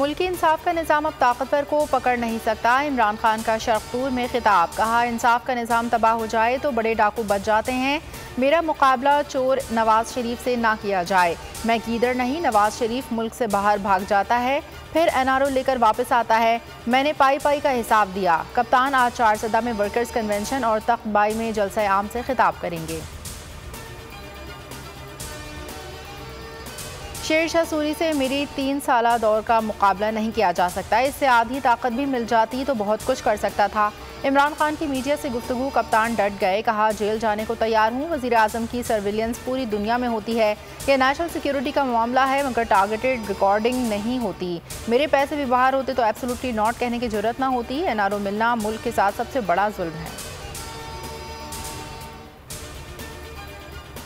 मुल्की इंसाफ का निज़ाम अब ताकतवर को पकड़ नहीं सकता। इमरान खान का शरख्तूर में खिताब। कहा, इंसाफ का निज़ाम तबाह हो जाए तो बड़े डाकू बच जाते हैं। मेरा मुकाबला चोर नवाज शरीफ से ना किया जाए। मैं कीदर नहीं, नवाज शरीफ मुल्क से बाहर भाग जाता है, फिर एनआरओ लेकर वापस आता है। मैंने पाई पाई का हिसाब दिया। कप्तान आज चारसदा में वर्कर्स कन्वेंशन और तख्तबाई में जलसा आम से खिताब करेंगे। शेर शाह सूरी से मेरी 3 साला दौर का मुकाबला नहीं किया जा सकता। इससे आधी ताकत भी मिल जाती तो बहुत कुछ कर सकता था। इमरान खान की मीडिया से गुफ्तगू। कप्तान डट गए। कहा, जेल जाने को तैयार हूँ। वज़ीर आज़म की सर्विलेंस पूरी दुनिया में होती है। यह नेशनल सिक्योरिटी का मामला है, मगर टारगेटेड रिकॉर्डिंग नहीं होती। मेरे पैसे भी बाहर होते तो एब्सोल्युटली नॉट कहने की जरूरत ना होती। एनआरओ मिलना मुल्क के साथ सबसे बड़ा जुल्म है।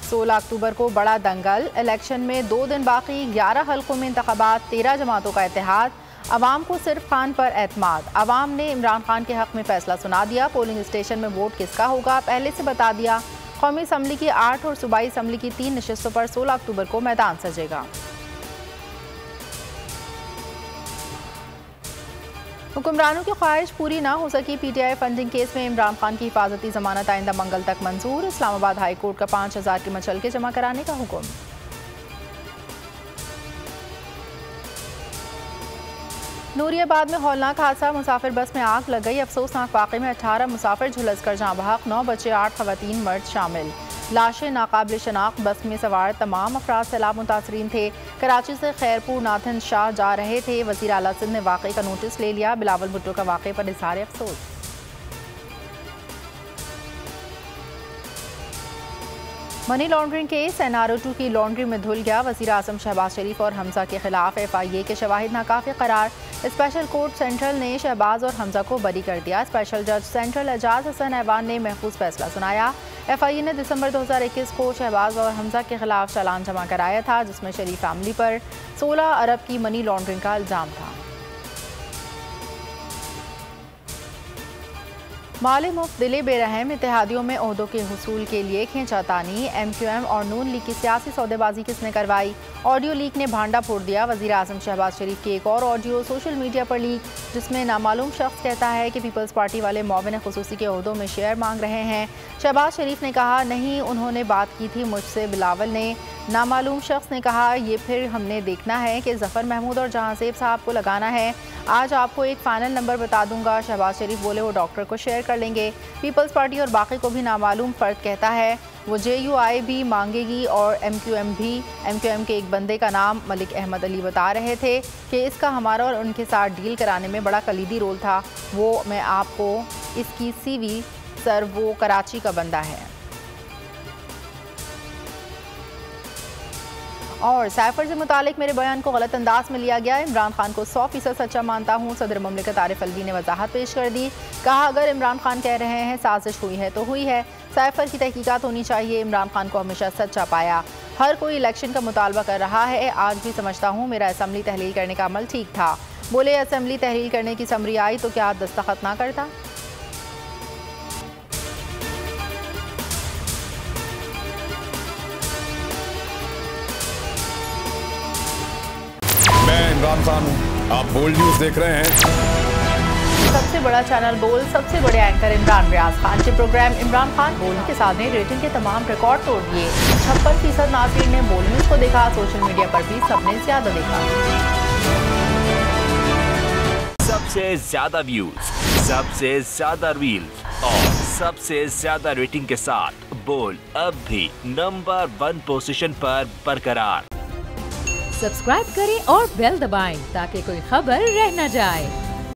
16 अक्टूबर को बड़ा दंगल। इलेक्शन में 2 दिन बाकी। 11 हल्कों में इंतखाबात। 13 जमातों का इत्तेहाद। अवाम को सिर्फ खान पर एतमाद। अवाम ने इमरान खान के हक में फैसला सुना दिया। पोलिंग स्टेशन में वोट किसका होगा पहले से बता दिया। कौमी असम्बली की 8 और सूबाई असम्बली की 3 नशिस्तों पर 16 अक्टूबर को मैदान सजेगा। हुक्मरानों की ख्वाहिश पूरी ना हो सकी। पीटीआई फंडिंग केस में इमरान खान की हिफाजती जमानत आइंदा मंगल तक मंजूर। इस्लामाबाद हाई कोर्ट का 5000 के मचलके जमा कराने का हुक्म। नूरियाबाद में हौलनाक हादसा। मुसाफिर बस में आग लग गई। अफसोसनाक वाक़े में 18 मुसाफिर झुलस कर जाँ बहक। 9 बच्चे 8 खवातीन मर्द शामिल। लाशें नाकाबिल शनाख्त। बस में सवार तमाम अफराद सैलाब मुतासरीन थे। कराची से खैरपुर नाथन शाह जा रहे थे। वज़ीर आला सिंध ने वाक़े का नोटिस ले लिया। बिलावल भुट्टो का वाक़े पर इज़हार अफसोस। Money laundering case. एनआरओ 2 की लॉन्ड्री में धुल गया। वज़ीर आज़म शहबाज शरीफ और हमजा के खिलाफ FIA के शवाहिद नाकाफी करार। स्पेशल कोर्ट सेंट्रल ने शहबाज और हमजा को बरी कर दिया। स्पेशल जज सेंट्रल एजाज हसन ऐवान ने महफूज फैसला सुनाया। FIA ने दिसंबर 2021 को शहबाज और हमजा के खिलाफ चालान जमा कराया था, जिसमें शरीफ फैमिली पर 16 अरब की मनी लॉन्ड्रिंग का इल्ज़ाम था। माले मुफ्त दिले बेरहम। इत्तेहादियों में ओहदों के हुसूल के लिए खींचातानी। MQM और नून लीग की सियासी सौदेबाजी किसने करवाई। ऑडियो लीक ने भांडा फोड़ दिया। वज़ीर आज़म शहबाज शरीफ की एक और ऑडियो सोशल मीडिया पर लीक, जिसमें नामालूम शख्स कहता है कि पीपल्स पार्टी वाले मुआविन खुसूसी के ओहदों में शेयर मांग रहे हैं। शहबाज शरीफ ने कहा, नहीं, उन्होंने बात की थी मुझसे। बिलावल ने। नामालूम शख्स ने कहा, ये फिर हमने देखना है कि ज़फ़र महमूद और जहांसेब साहब को लगाना है। आज आपको एक फाइनल नंबर बता दूंगा। शहबाज शरीफ बोले वो डॉक्टर को शेयर कर लेंगे। पीपल्स पार्टी और बाकी को भी नामालूम फ़र्द कहता है। वो JUI भी मांगेगी और MQM भी। MQM के एक बंदे का नाम मलिक अहमद अली बता रहे थे कि इसका हमारा और उनके साथ डील कराने में बड़ा कलीदी रोल था। वो मैं आपको इसकी CV सर, वो कराची का बंदा है। और साइफर से मुतालिक मेरे बयान को गलत अंदाज में लिया गया। इमरान खान को 100% सच्चा मानता हूँ। सदर मुमलिकत आरिफ अलवी ने वजाहत पेश कर दी। कहा, अगर इमरान खान कह रहे हैं साजिश हुई है तो हुई है। साइफर की तहकीकात होनी चाहिए। इमरान खान को हमेशा सच्चा पाया। हर कोई इलेक्शन का मुतालबा कर रहा है। आज भी समझता हूँ मेरा असम्बली तहलील करने का अमल ठीक था। बोले, असम्बली तहलील करने की समरी आई तो क्या दस्तखत ना करता। मैं इमरान खान हूँ, आप बोल्ड न्यूज देख रहे हैं। सबसे बड़ा चैनल बोल, सबसे बड़े एंकर इमरान रियाज खान के प्रोग्राम इमरान खान बोल के साथ ने रेटिंग के तमाम रिकॉर्ड तोड़ दिए। 56% नाज़रीन ने बोल न्यूज को देखा। सोशल मीडिया पर भी सबने ज्यादा देखा। सबसे ज्यादा व्यूज, सबसे ज्यादा रील्स और सबसे ज्यादा रेटिंग के साथ बोल अब भी नंबर 1 पोजीशन पर बरकरार। सब्सक्राइब करें और बेल दबाएं ताकि कोई खबर रह न जाए।